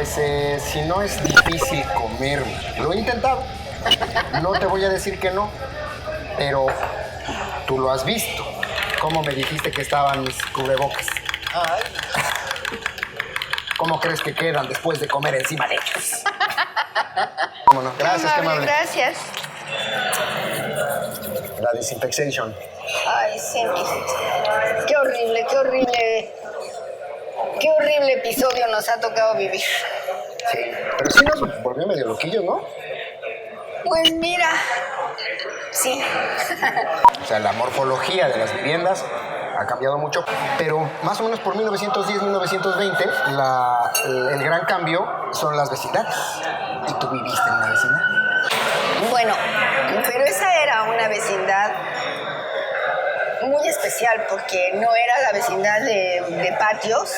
Pues si no es difícil comerme, lo he intentado. No te voy a decir que no, pero tú lo has visto. ¿Cómo me dijiste que estaban mis cubrebocas? Ay. ¿Cómo crees que quedan después de comer encima de ellos? ¿Cómo no? Gracias, qué amable. Gracias. La desinfección. Ay, sí. Qué horrible, qué horrible. Qué horrible episodio nos ha tocado vivir. Sí, pero sí nos volvió medio loquillos, ¿no? Pues mira, sí. O sea, la morfología de las viviendas ha cambiado mucho, pero más o menos por 1910-1920 el gran cambio son las vecindades. ¿Y tú viviste en una vecindad? Bueno, pero esa era una vecindad muy especial porque no era la vecindad de patios,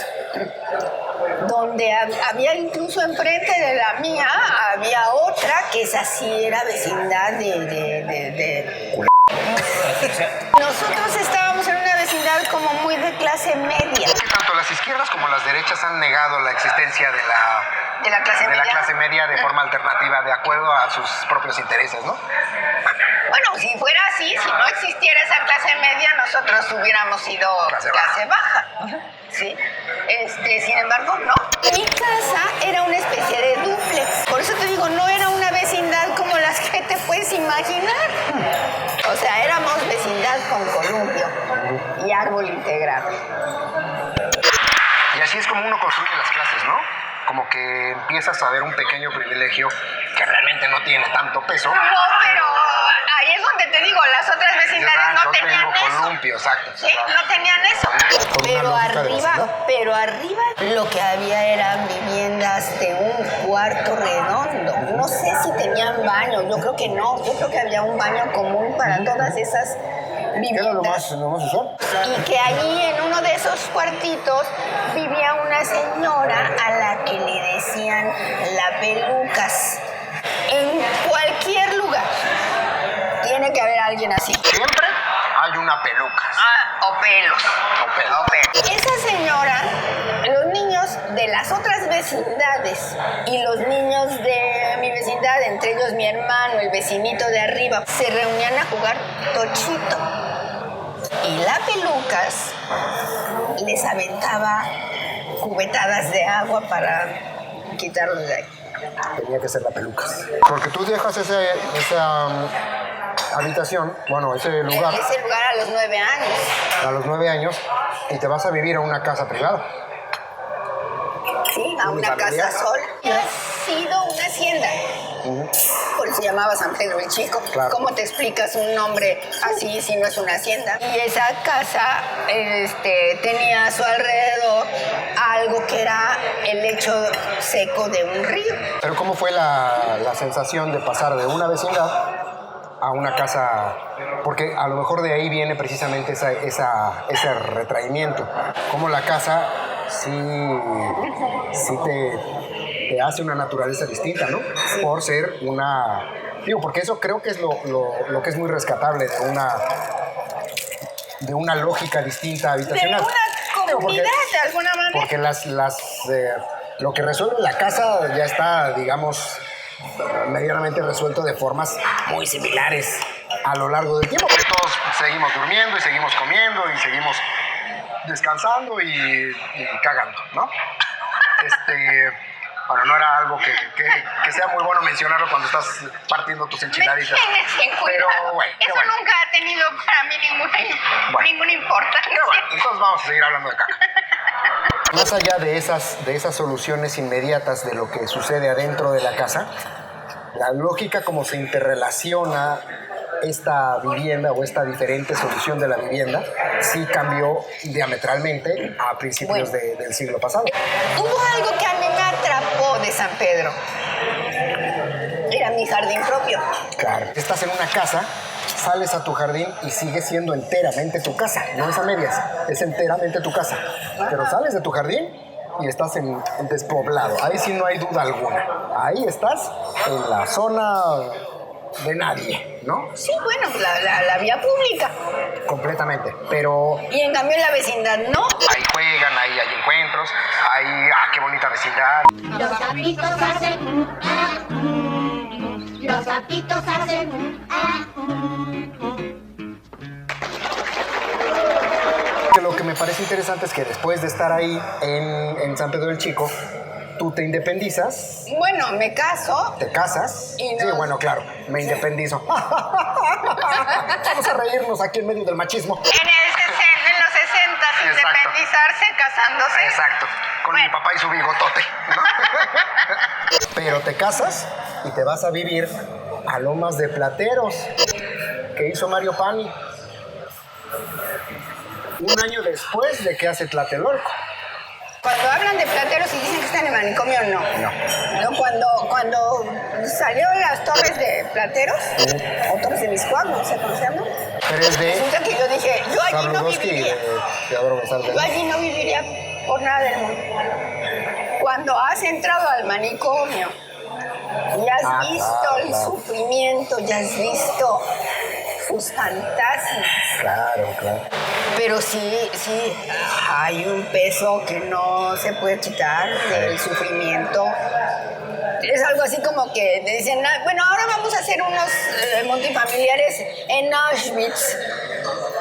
donde había incluso enfrente de la mía, había otra que esa sí era vecindad Nosotros estábamos en una vecindad como muy de clase media. Tanto las izquierdas como las derechas han negado la existencia de la clase media de forma alternativa, de acuerdo a sus propios intereses, ¿no? Bueno, si fuera así, si no existiera esa clase media, nosotros hubiéramos sido clase baja. ¿Sí? Sin embargo, no. Mi casa era una especie de dúplex. Por eso te digo, no era una vecindad como las que te puedes imaginar. O sea, éramos vecindad con columpio y árbol integral. Y así es como uno construye las clases, ¿no? Como que empiezas a ver un pequeño privilegio que realmente no tiene tanto peso. No, pero ahí es donde te digo, las otras vecindades no tenían eso. Columpio, exacto. Sí, no tenían eso. Pero arriba lo que había eran viviendas de un cuarto redondo. No sé si tenían baño, yo creo que no. Yo creo que había un baño común para todas esas viviendas. Era lo más usual. Y que allí en uno de esos cuartitos vivía una señora a la que le decían la pelucas. En cualquier lugar tiene que haber alguien así. Siempre hay una pelucas. O pelos. Esa señora, los niños de las otras vecindades y los niños de mi vecindad, entre ellos mi hermano, el vecinito de arriba, se reunían a jugar tochito. Y la pelucas les aventaba cubetadas de agua para quitarlos de ahí. Tenía que ser la pelucas. Porque tú dejas esa habitación, bueno, ese lugar. Ese lugar a los 9 años. A los 9 años y te vas a vivir a una casa privada. Sí, a una casa sola. Ha sido una hacienda. Por eso se llamaba San Pedro el Chico. Claro. ¿Cómo te explicas un nombre así si no es una hacienda? Y esa casa tenía a su alrededor algo que era el lecho seco de un río. Pero ¿cómo fue la sensación de pasar de una vecindad a una casa? Porque a lo mejor de ahí viene precisamente ese retraimiento. Como la casa sí te hace una naturaleza distinta, ¿no? Sí. Por ser una... Digo, porque eso creo que es lo que es muy rescatable de una lógica distinta habitacional. De una comunidad, de alguna manera. Porque lo que resuelve la casa ya está, digamos, medianamente resuelto de formas muy similares a lo largo del tiempo. Porque todos seguimos durmiendo y seguimos comiendo y seguimos descansando y cagando, ¿no? Bueno, no era algo que sea muy bueno mencionarlo cuando estás partiendo tus enchiladitas. Pero bueno, eso bueno. Nunca ha tenido para mí ninguna importancia. Pero bueno, entonces vamos a seguir hablando de caca. Más allá de esas soluciones inmediatas de lo que sucede adentro de la casa, la lógica como se interrelaciona esta vivienda o esta diferente solución de la vivienda sí cambió diametralmente a principios del siglo pasado. Hubo algo que a mí me atrapó de San Pedro. Era mi jardín propio. Claro. Estás en una casa, sales a tu jardín y sigue siendo enteramente tu casa. No es a medias, es enteramente tu casa. Pero sales de tu jardín y estás en despoblado. Ahí sí no hay duda alguna. Ahí estás en la zona de nadie, ¿no? Sí, bueno, la vía pública. Completamente, pero Y en cambio en la vecindad no. ahí juegan, ahí hay encuentros, ahí, qué bonita vecindad. Los sapitos hacen los sapitos hacen Que lo que me parece interesante es que después de estar ahí en San Pedro del Chico, tú te independizas, Bueno, me caso. te casas. Y Sí, no- bueno, claro, me independizo. Vamos a reírnos aquí en medio del machismo. En los 60, Exacto. independizarse, casándose. Exacto, con mi papá y su bigotote, ¿no? Pero te casas y te vas a vivir a Lomas de Plateros, que hizo Mario Pani. Un año después de que hace Tlatelolco. Cuando hablan de Plateros y dicen que están en el manicomio, no. No, cuando salió las torres de Plateros, o torres de Miscuac, no sé cómo se llama, Tres de resulta que yo dije, yo allí no Sabludowski y viviría. de Teodoro González. Yo allí no viviría por nada del mundo. Cuando has entrado al manicomio y has visto claro, el claro. sufrimiento, ya has visto sus fantasmas. Claro, claro. Pero sí, hay un peso que no se puede quitar del sufrimiento. Es algo así como que te dicen, bueno, ahora vamos a hacer unos multifamiliares en Auschwitz.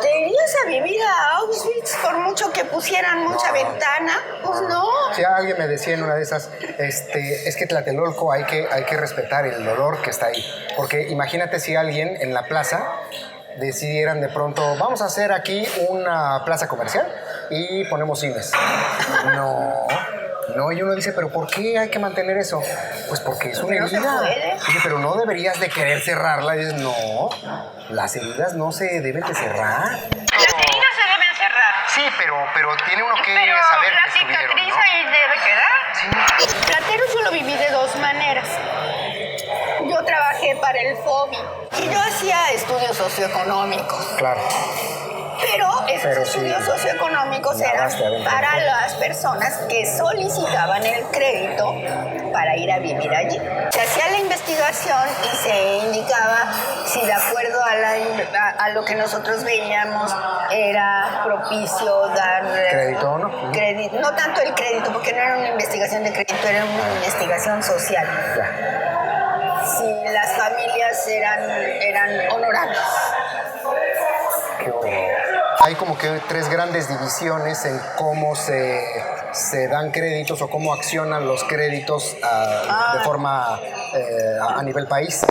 ¿Te irías a vivir a Auschwitz por mucho que pusieran mucha ventana? Pues no. Si alguien me decía en una de esas, es que Tlatelolco hay que respetar el olor que está ahí. Porque imagínate si alguien en la plaza decidieran de pronto, vamos a hacer aquí una plaza comercial y ponemos cines. No, y uno dice, ¿pero por qué hay que mantener eso? Pues porque es una Pero no se herida. puede. Dice, pero no deberías de querer cerrarla. Y dices, no, las heridas no se deben de cerrar. Las heridas se deben cerrar. Sí, pero tiene uno que Pero saber la que estuvieron, cicatriz ¿no? ahí debe quedar. Sí. Plateros yo lo viví de dos maneras. Yo trabajé para el FOBI y yo hacía estudios socioeconómicos. Claro. Pero esos Pero sí, estudios socioeconómicos eran nadaste adentro. para las personas que solicitaban el crédito para ir a vivir allí. Se hacía la investigación y se indicaba si de acuerdo a lo que nosotros veíamos era propicio dar ¿Crédito o no? crédito. No tanto el crédito, porque no era una investigación de crédito, era una investigación social. Ya. Si las familias eran honorables. Qué horror. Hay como que tres grandes divisiones en cómo se dan créditos o cómo accionan los créditos de forma a nivel país.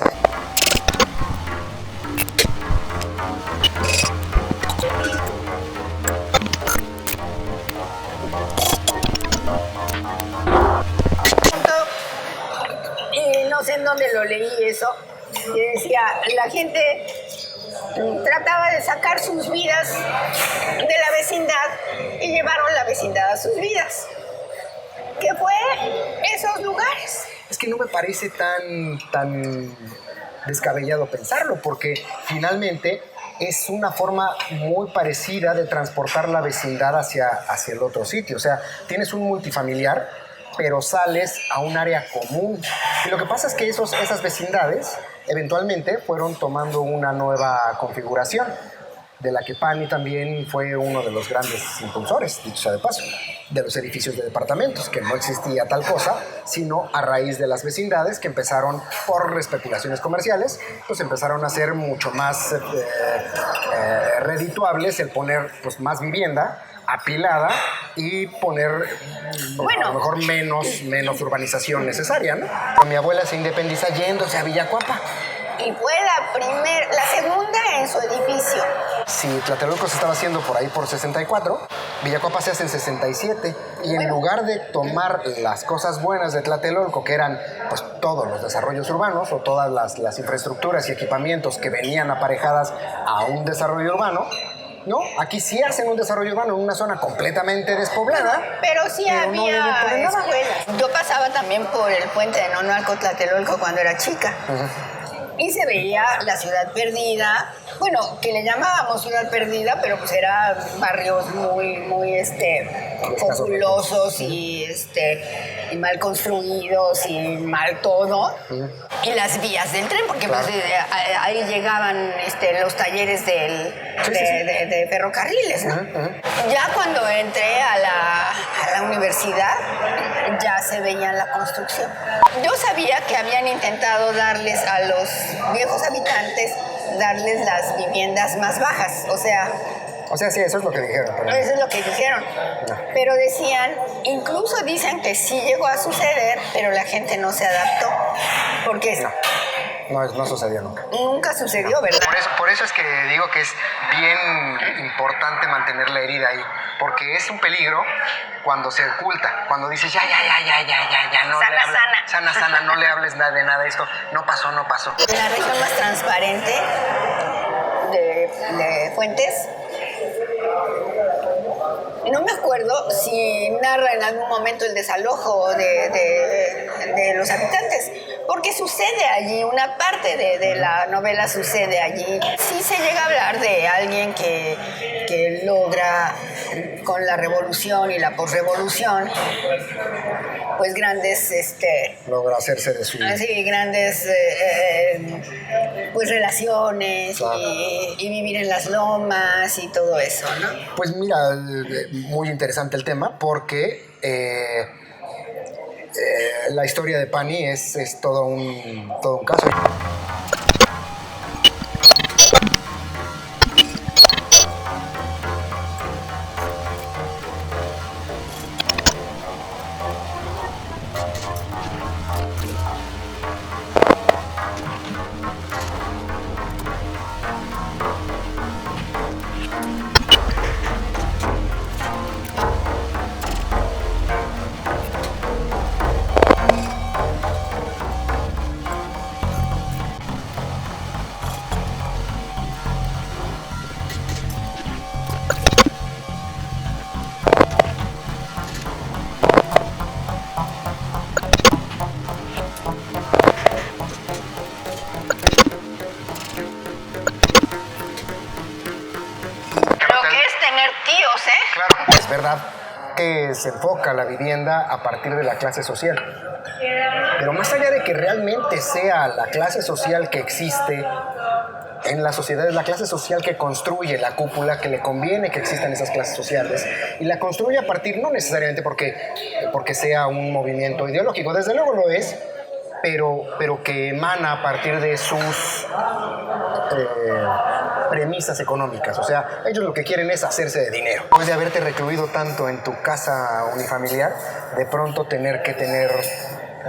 Y no sé en dónde lo leí eso, que decía, la gente trataba de sacar sus vidas de la vecindad y llevaron la vecindad a sus vidas. ¿Qué fue esos lugares? Es que no me parece tan descabellado pensarlo, porque finalmente es una forma muy parecida de transportar la vecindad hacia el otro sitio. O sea, tienes un multifamiliar, pero sales a un área común. Y lo que pasa es que esas vecindades eventualmente fueron tomando una nueva configuración, de la que Pani también fue uno de los grandes impulsores, dicho sea de paso, de los edificios de departamentos, que no existía tal cosa, sino a raíz de las vecindades que empezaron por especulaciones comerciales, pues empezaron a ser mucho más redituables el poner pues, más vivienda apilada y poner Bueno. a lo mejor menos urbanización necesaria, ¿no? Mi abuela se independiza yéndose a Villacuapa. Y fue la segunda en su edificio. Si Tlatelolco se estaba haciendo por ahí por 64, Villacuapa se hace en 67. Y en lugar de tomar las cosas buenas de Tlatelolco, que eran pues todos los desarrollos urbanos o todas las infraestructuras y equipamientos que venían aparejadas a un desarrollo urbano, ¿no? Aquí sí hacen un desarrollo urbano en una zona completamente despoblada. Pero sí Pero no debe había poner nada. escuelas. Yo pasaba también por el puente de Nonoalco Tlatelolco cuando era chica. Y se veía la ciudad perdida bueno, que le llamábamos Ciudad Perdida, pero pues eran barrios muy populosos y mal construidos y mal todo. Y las vías del tren, porque Claro. pues, ahí llegaban los talleres de ferrocarriles, ¿no? Ya cuando entré a la universidad, ya se veía la construcción. Yo sabía que habían intentado darles a los viejos habitantes, darles las viviendas más bajas, o sea, sí, eso es lo que dijeron. Pero... eso es lo que dijeron. Pero decían, incluso dicen que sí llegó a suceder, pero la gente no se adaptó, porque No sucedió nunca. nunca sucedió, ¿verdad? Por eso es que digo que es bien importante mantener la herida ahí, porque es un peligro cuando se oculta, cuando dices ya, no Sana, le hables, sana, no le hables de nada de esto, no pasó. La región más transparente de Fuentes. No me acuerdo si narra en algún momento el desalojo de los habitantes, porque sucede allí, una parte de la novela sucede allí. Sí se llega a hablar de alguien que logra con la revolución y la posrevolución, pues grandes Logra hacerse de su... así, grandes pues relaciones, Claro. y vivir en las lomas y todo eso, ¿no? Pues mira, muy interesante el tema porque la historia de Pani es todo un caso. Lo que es tener tíos, ¿eh? Claro, es verdad que se enfoca la vivienda a partir de la clase social. Pero más allá de que realmente sea la clase social que existe en la sociedad, es la clase social que construye la cúpula, que le conviene que existan esas clases sociales, y la construye a partir, no necesariamente porque sea un movimiento ideológico, desde luego lo es, pero que emana a partir de sus premisas económicas. O sea, ellos lo que quieren es hacerse de dinero. Después de haberte recluido tanto en tu casa unifamiliar, de pronto tener que tener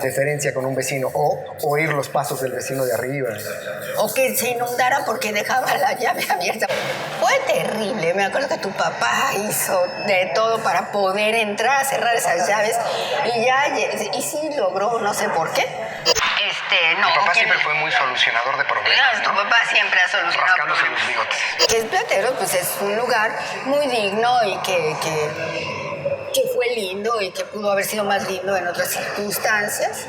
deferencia con un vecino o oír los pasos del vecino de arriba. O que se inundara porque dejaba la llave abierta. Fue terrible. Me acuerdo que tu papá hizo de todo para poder entrar a cerrar esas llaves y sí logró, no sé por qué. No. Mi papá que- siempre fue muy solucionador de problemas, No, tu papá siempre ha solucionado rascándose problemas. los bigotes. Que es Plateros, pues es un lugar muy digno y que fue lindo y que pudo haber sido más lindo en otras circunstancias,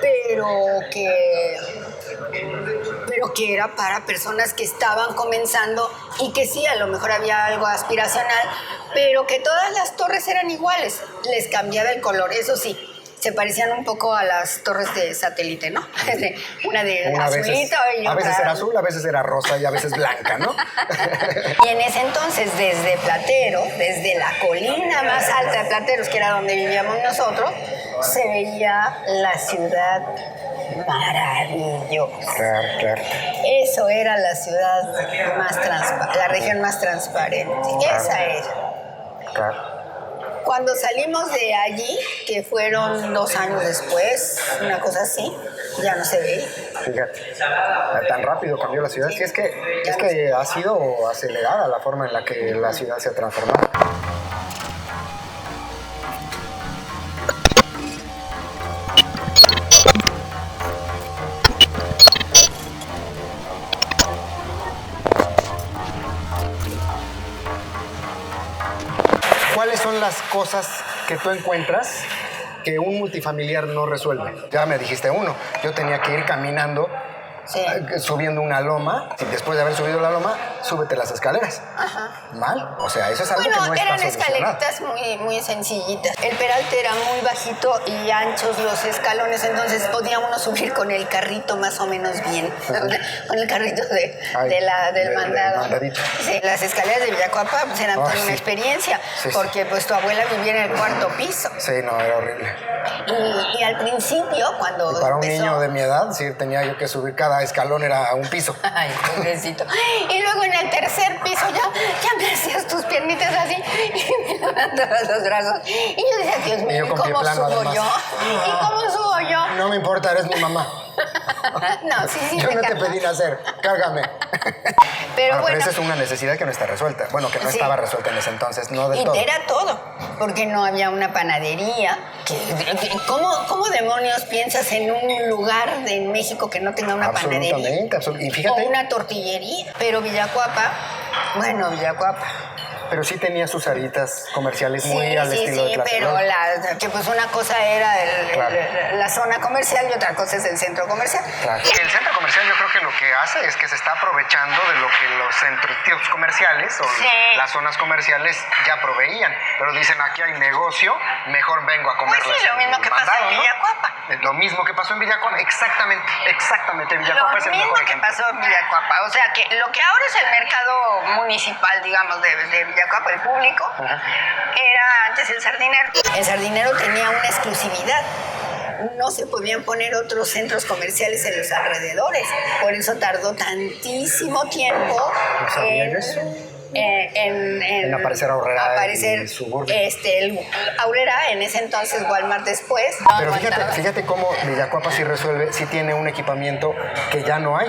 pero que era para personas que estaban comenzando y que sí, a lo mejor había algo aspiracional, pero que todas las torres eran iguales, les cambiaba el color, eso sí. Se parecían un poco a las torres de satélite, ¿no? Una de azulito y a veces otra- era azul, a veces era rosa y a veces blanca, ¿no? Y en ese entonces, desde Plateros, desde la colina más alta de Plateros, que era donde vivíamos nosotros, se veía la ciudad maravillosa. Claro. Eso era la ciudad más transparente, la región más transparente. Esa era. Claro. Cuando salimos de allí, que fueron 2 años después, una cosa así, ya no se veía. Fíjate, tan rápido cambió la ciudad. Es que ha sido acelerada la forma en la que la ciudad se ha transformado. ¿Cuáles son las cosas que tú encuentras que un multifamiliar no resuelve? Ya me dijiste uno, yo tenía que ir caminando Sí. subiendo una loma, y después de haber subido la loma, súbete las escaleras. Ajá. Mal, o sea, eso es algo que Bueno, no está eran solucionado. escaleritas muy sencillitas. El peralte era muy bajito y anchos los escalones, entonces podía uno subir con el carrito más o menos bien, con el carrito del mandado. mandadito. Sí, las escaleras de Villacuapa pues, eran toda sí. una experiencia, Sí, sí. porque pues tu abuela vivía en el cuarto piso. Sí, no, era horrible. Y al principio, cuando Y para un empezó... niño de mi edad, sí, tenía yo que subir, cada escalón era un piso. Ay, pobrecito. Y luego en el tercer piso ya me hacías tus piernitas así y me levantabas los brazos. Y yo decía, Dios Y mío, yo ¿y con pie cómo plano, subo además. yo? ¿Y cómo subo yo? No me importa, eres mi mamá. No, sí, Yo me no te encanta. pedí nacer, cárgame. Pero bueno, esa es una necesidad que no está resuelta. Bueno, que no Sí. estaba resuelta en ese entonces, no del y todo. era todo, porque no había una panadería. ¿Cómo demonios piensas en un lugar de México que no tenga una panadería? Absolutamente, y fíjate, O una tortillería. Pero Villacuapa, pero sí tenía sus aritas comerciales muy sí, al estilo de pero Tlatelolco. que pues una cosa era Claro. la zona comercial y otra cosa es el centro comercial. Claro. El centro comercial yo creo que lo que hace es que se está aprovechando de lo que los centros comerciales o Sí. las zonas comerciales ya proveían. Pero dicen, aquí hay negocio, mejor vengo a comerlas. Pues sí, lo mismo en que pasó mandado, en ¿no? Villacuapa. Lo mismo que pasó en Villacuapa, exactamente. Villacuapa es Lo el mismo mejor que ejemplo. pasó en Villacuapa. O sea, que lo que ahora es el mercado municipal, digamos, de Villacuapa, el público, era antes el sardinero. El sardinero tenía una exclusividad. No se podían poner otros centros comerciales en los alrededores. Por eso tardó tantísimo tiempo No sabía yo eso. en aparecer Aurrera aparecer, y Suburbia. el Aurrera, en ese entonces Walmart después. Pero no fíjate, aguantaba. fíjate cómo Villacuapa sí resuelve, sí tiene un equipamiento que ya no hay.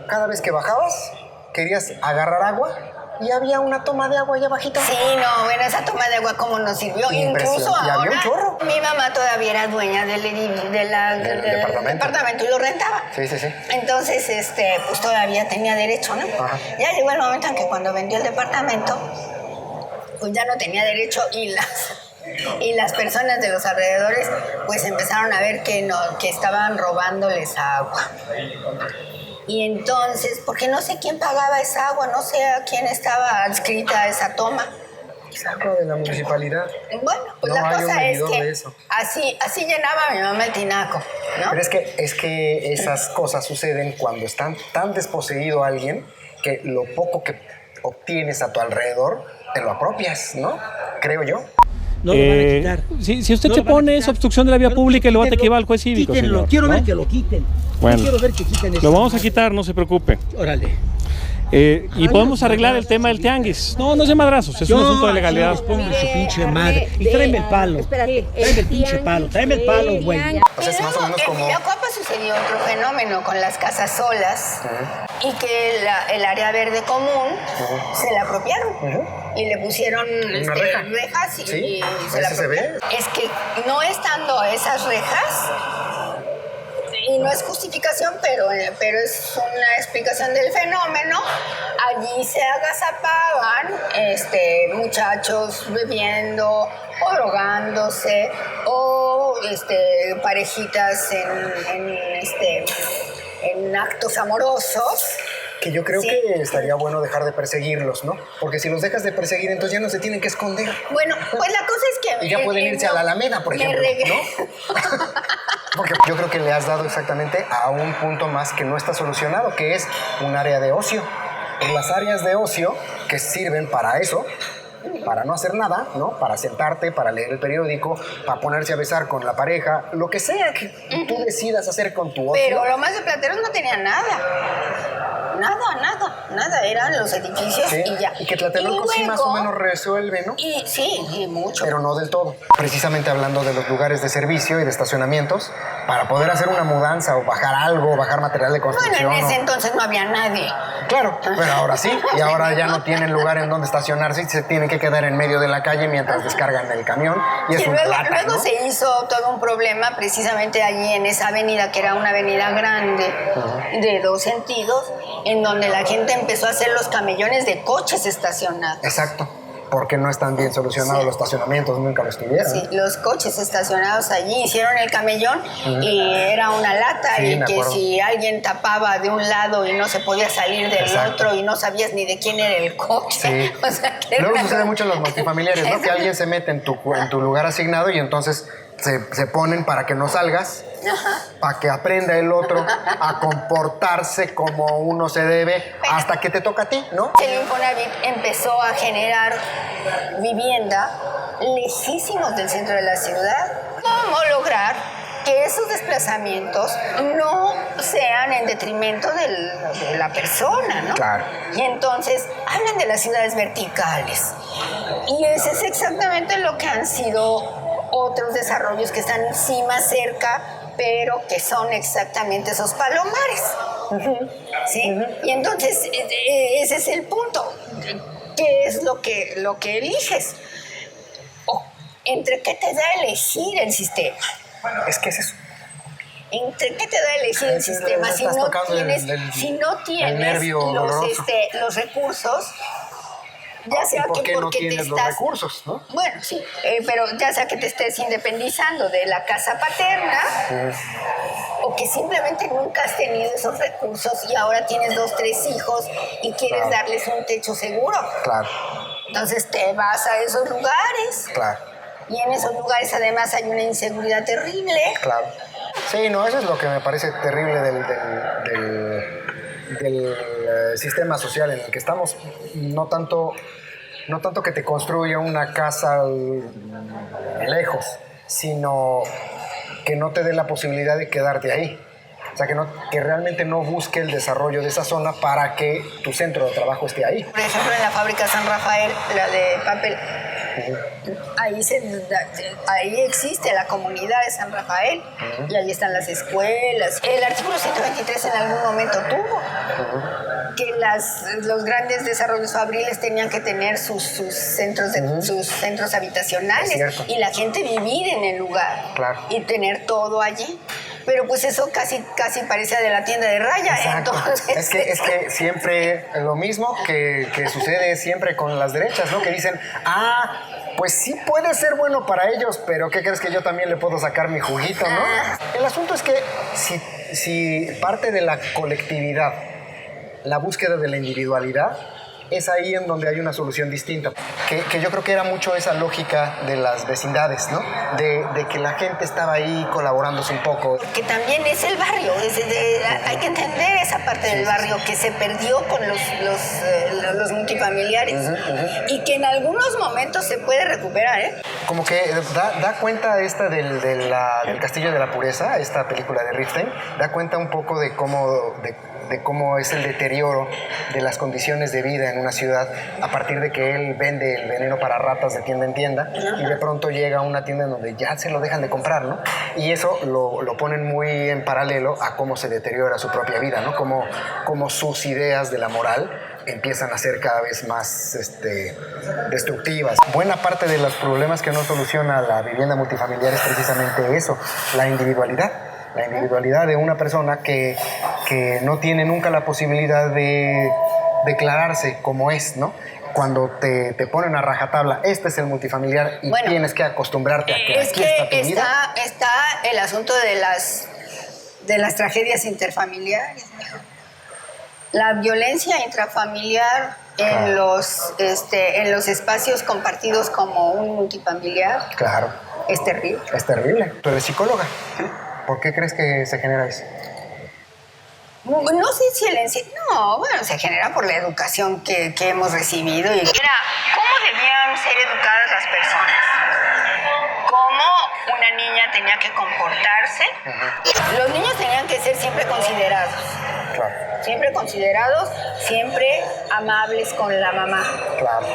Cada vez que bajabas, querías agarrar agua y había una toma de agua allá abajito. Sí, no, bueno, esa toma de agua como nos sirvió. Incluso Impresionante. Y había ahora, un chorro. mi mamá todavía era dueña del departamento y lo rentaba. Sí. Entonces, pues todavía tenía derecho, ¿no? Ajá. Ya llegó el momento en que cuando vendió el departamento, pues ya no tenía derecho y las personas de los alrededores, pues empezaron a ver que estaban robándoles agua. Y entonces, porque no sé quién pagaba esa agua, no sé a quién estaba adscrita a esa toma. Es algo de la municipalidad. Bueno, pues No la hay un cosa es medidor que de eso. así llenaba mi mamá el tinaco, ¿no? Pero es que esas cosas suceden cuando están tan desposeído alguien que lo poco que obtienes a tu alrededor te lo apropias, ¿no? Creo yo. No lo van a quitar. Si usted No se lo van a pone quitar. esa obstrucción de la vía Pero pública y lo va a quítenlo, que va al juez cívico, quítenlo. señor, Quiero ¿no? ver que lo quiten. Bueno. Yo quiero ver que quiten eso. Lo vamos a quitar, no se preocupe. Órale. Y podemos arreglar el tema del tianguis. No es de madrazos, es un asunto de legalidad. Pongan su pinche madre. Y tráeme el palo. Tráeme el pinche palo. Tráeme el palo, güey. O sea, es más o menos En como... Villacuapa sucedió otro fenómeno con las casas solas y que el área verde común se la apropiaron y le pusieron Una reja. rejas y Sí, se la ese se ve. apropiaron. Es que no estando esas rejas, y no es justificación, pero es una explicación del fenómeno. Allí se agazapaban muchachos bebiendo o drogándose o parejitas en actos amorosos. Que yo creo Sí. que estaría bueno dejar de perseguirlos, ¿no? Porque si los dejas de perseguir, entonces ya no se tienen que esconder. Bueno, pues la cosa es que... Y ya pueden irse a la Alameda, por ejemplo, ¿no? Porque yo creo que le has dado exactamente a un punto más que no está solucionado, que es un área de ocio. En las áreas de ocio que sirven para eso, para no hacer nada, ¿no? Para sentarte, para leer el periódico, para ponerse a besar con la pareja, lo que sea que tú decidas hacer con tu ocio. Pero lo más de Plateros no tenía nada. Nada. Eran los edificios Sí, y ya. y que Tlatelolco sí más o menos resuelve, ¿no? Y sí, mucho. Pero no del todo. Precisamente hablando de los lugares de servicio y de estacionamientos, para poder hacer una mudanza o bajar algo, bajar material de construcción. Bueno, en ese o- entonces no había nadie. Claro, pero ahora sí, y ahora ya no tienen lugar en donde estacionarse y se tienen que quedar en medio de la calle mientras descargan el camión. Y es Y un luego lata, ¿no? se hizo todo un problema precisamente allí en esa avenida, que era una avenida grande de dos sentidos, en donde la gente empezó a hacer los camellones de coches estacionados. Exacto. porque no están bien solucionados los estacionamientos, nunca los tuvieron. Sí, los coches estacionados allí hicieron el camellón y era una lata, Sí, y me que acuerdo. si alguien tapaba de un lado y no se podía salir del Exacto. otro y no sabías ni de quién era el coche. Sí. O sea, que Luego era- sucede mucho en los multifamiliares, ¿no? Que alguien se mete en tu lugar asignado y entonces se ponen para que no salgas, para que aprenda el otro a comportarse como uno se debe, hasta que te toca a ti, ¿no? El Infonavit empezó a generar vivienda lejísimos del centro de la ciudad. ¿Cómo lograr que esos desplazamientos no sean en detrimento de la persona, ¿no? Claro. Y entonces hablan de las ciudades verticales. Y ese es exactamente lo que han sido otros desarrollos que están encima, cerca, pero que son exactamente esos palomares. ¿Sí? Y entonces ese es el punto. ¿Qué es lo que eliges? ¿Entre qué te da a elegir el sistema? Es que es eso. ¿Entre qué te da a elegir el Sí, sistema? Si estás no tocando tienes, el nervio doloroso. los recursos, ya sea ¿Y por que qué no porque te tienes los estás... recursos, no? Bueno, sí, pero ya sea que te estés independizando de la casa paterna o que simplemente nunca has tenido esos recursos y ahora tienes 2, 3 hijos y quieres Claro. darles un techo seguro. Claro, Entonces te vas a esos lugares claro, y en esos lugares además hay una inseguridad terrible. claro. Sí, no, eso es lo que me parece terrible del sistema social en el que estamos. No tanto que te construya una casa lejos, sino que no te dé la posibilidad de quedarte ahí. O sea, que realmente no busque el desarrollo de esa zona para que tu centro de trabajo esté ahí. Por ejemplo, en la fábrica San Rafael, la de papel, ahí existe la comunidad de San Rafael y ahí están las escuelas. El artículo 123 en algún momento tuvo que los grandes desarrollos fabriles tenían que tener sus centros Es habitacionales cierto. y la gente vivir en el lugar Claro. y tener todo allí. Pero pues eso casi parece de la tienda de raya. Exacto. Entonces, Es que siempre lo mismo que sucede siempre con las derechas, ¿no? Que dicen, pues sí puede ser bueno para ellos, pero ¿qué crees que yo también le puedo sacar mi juguito, no? El asunto es que si parte de la colectividad, la búsqueda de la individualidad, es ahí en donde hay una solución distinta. Que yo creo que era mucho esa lógica de las vecindades, ¿no? De que la gente estaba ahí colaborándose un poco. que también es el barrio, hay que entender esa parte del barrio que se perdió con los multifamiliares y que en algunos momentos se puede recuperar, ¿eh? Como que da cuenta esta del Castillo de la Pureza, esta película de Rifstein, da cuenta un poco de cómo es el deterioro de las condiciones de vida en una ciudad a partir de que él vende el veneno para ratas de tienda en tienda y de pronto llega a una tienda en donde ya se lo dejan de comprar, ¿no? Y eso lo ponen muy en paralelo a cómo se deteriora su propia vida, ¿no? Cómo sus ideas de la moral empiezan a ser cada vez más destructivas. Buena parte de los problemas que no soluciona la vivienda multifamiliar es precisamente eso, la individualidad. La individualidad de una persona que no tiene nunca la posibilidad de declararse como es, ¿no? Cuando te ponen a rajatabla, este es el multifamiliar y Bueno, tienes que acostumbrarte a que Es aquí está tu que vida. está el asunto de las tragedias interfamiliares. La violencia intrafamiliar en los espacios compartidos como un multifamiliar Claro, es terrible. es terrible. Tú eres psicóloga. ¿Por qué crees que se genera eso? No sé si se genera por la educación que hemos recibido. Era cómo debían ser educadas las personas, cómo una niña tenía que comportarse. Los niños tenían que ser siempre considerados. Claro, Siempre considerados, siempre amables con la mamá. claro.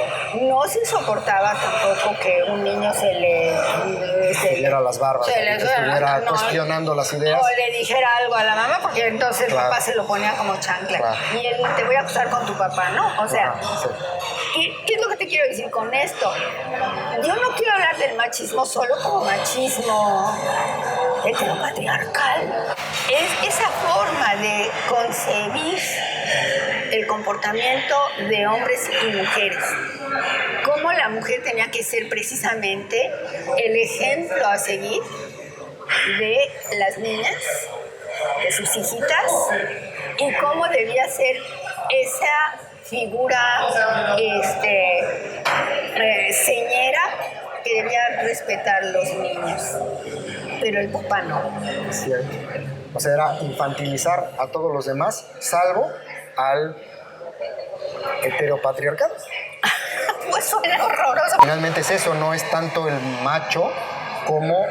No se soportaba tampoco que un niño se le Diera las barbas, se le- que estuviera no, cuestionando las ideas. o le dijera algo a la mamá, porque entonces Claro. el papá se lo ponía como chancla. Claro. Y él, te voy a acusar con tu papá, ¿no? O sea, Sí. ¿qué es lo que te quiero decir con esto? Yo no quiero hablar del machismo solo como machismo heteropatriarcal. Es esa forma de concebir el comportamiento de hombres y mujeres. Cómo la mujer tenía que ser precisamente el ejemplo a seguir de las niñas, de sus hijitas, y cómo debía ser esa figura señera que debía respetar los niños. Pero el papá no. Cierto. O sea, era infantilizar a todos los demás, salvo al heteropatriarcado. Pues suena horroroso. Finalmente es eso, no es tanto el macho como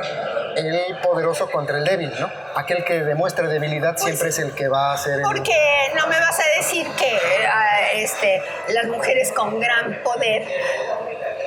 el poderoso contra el débil, ¿no? Aquel que demuestre debilidad siempre es el que va a ser el... Porque no me vas a decir que las mujeres con gran poder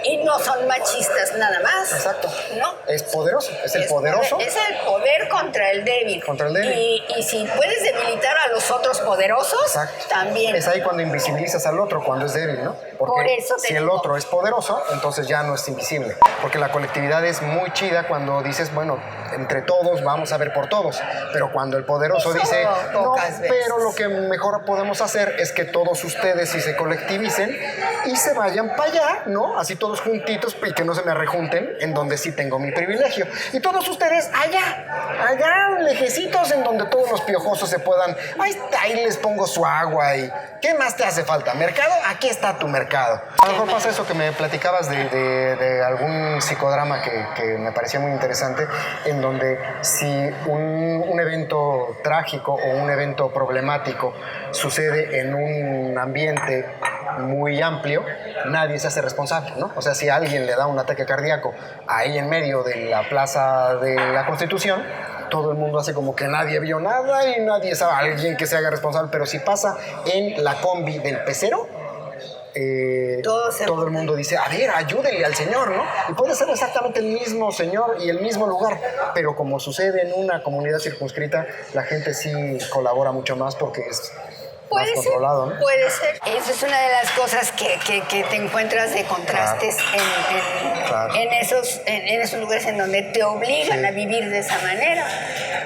y no son machistas nada más. Exacto. ¿No? Es poderoso, es el poderoso. Es el poder contra el débil. Contra el débil. Y si puedes debilitar a los otros poderosos, Exacto. también. Es ahí cuando invisibilizas al otro, cuando es débil, ¿no? Porque Por eso te si el digo. otro es poderoso, entonces ya no es invisible. Porque la colectividad es muy chida cuando dices, bueno, entre todos vamos a ver por todos. Pero cuando el poderoso Eso dice, no, pocas veces. pero lo que mejor podemos hacer es que todos ustedes sí se colectivicen y se vayan para allá, ¿no? Así todos juntitos y que no se me rejunten en donde sí tengo mi privilegio. Y todos ustedes allá lejecitos en donde todos los piojosos se puedan, ahí les pongo su agua y ¿qué más te hace falta? ¿Mercado? Aquí está tu mercado. A lo mejor pasa eso que me platicabas de algún psicodrama que me parecía muy interesante, en donde si un evento trágico o un evento problemático sucede en un ambiente muy amplio, nadie se hace responsable, ¿no? O sea, si a alguien le da un ataque cardíaco ahí en medio de la Plaza de la Constitución, todo el mundo hace como que nadie vio nada y nadie sabe, alguien que se haga responsable, pero si pasa en la combi del pecero, todo el mundo dice, a ver, ayúdenle al señor, ¿no? Y puede ser exactamente el mismo señor y el mismo lugar, pero como sucede en una comunidad circunscrita, la gente sí colabora mucho más porque es más controlado, ¿no? Puede ser. Esa es una de las cosas que te encuentras de contrastes Claro. en esos lugares en donde te obligan a vivir de esa manera.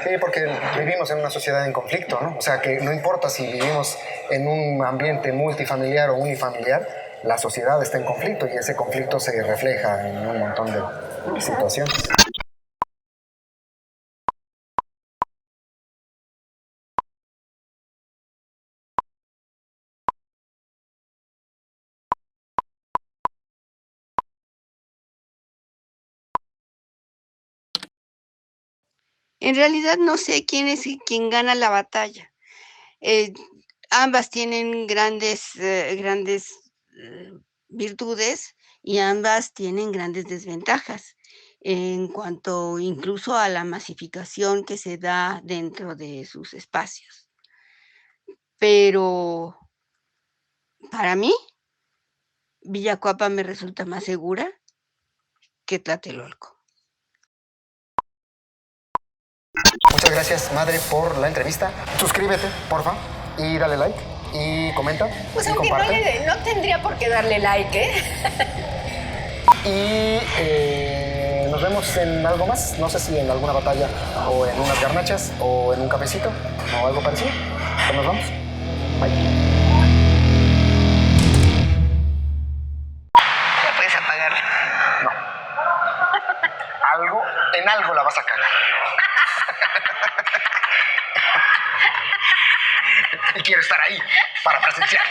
Sí, porque vivimos en una sociedad en conflicto, ¿no? O sea, que no importa si vivimos en un ambiente multifamiliar o unifamiliar, la sociedad está en conflicto y ese conflicto se refleja en un montón de situaciones. En realidad no sé quién gana la batalla. Eh, Ambas tienen grandes virtudes y ambas tienen grandes desventajas en cuanto incluso a la masificación que se da dentro de sus espacios. Pero para mí, Villacuapa me resulta más segura que Tlatelolco. Muchas gracias, madre, por la entrevista. Suscríbete, porfa, y dale like, y comenta, Pues y aunque comparte. no tendría por qué darle like, ¿eh? Y nos vemos en algo más, no sé si en alguna batalla, o en unas garnachas, o en un cafecito, o algo parecido. Pues nos vamos. Bye. Ya puedes apagarla. No. En algo la vas a cagar. Y quiero estar ahí para presenciar.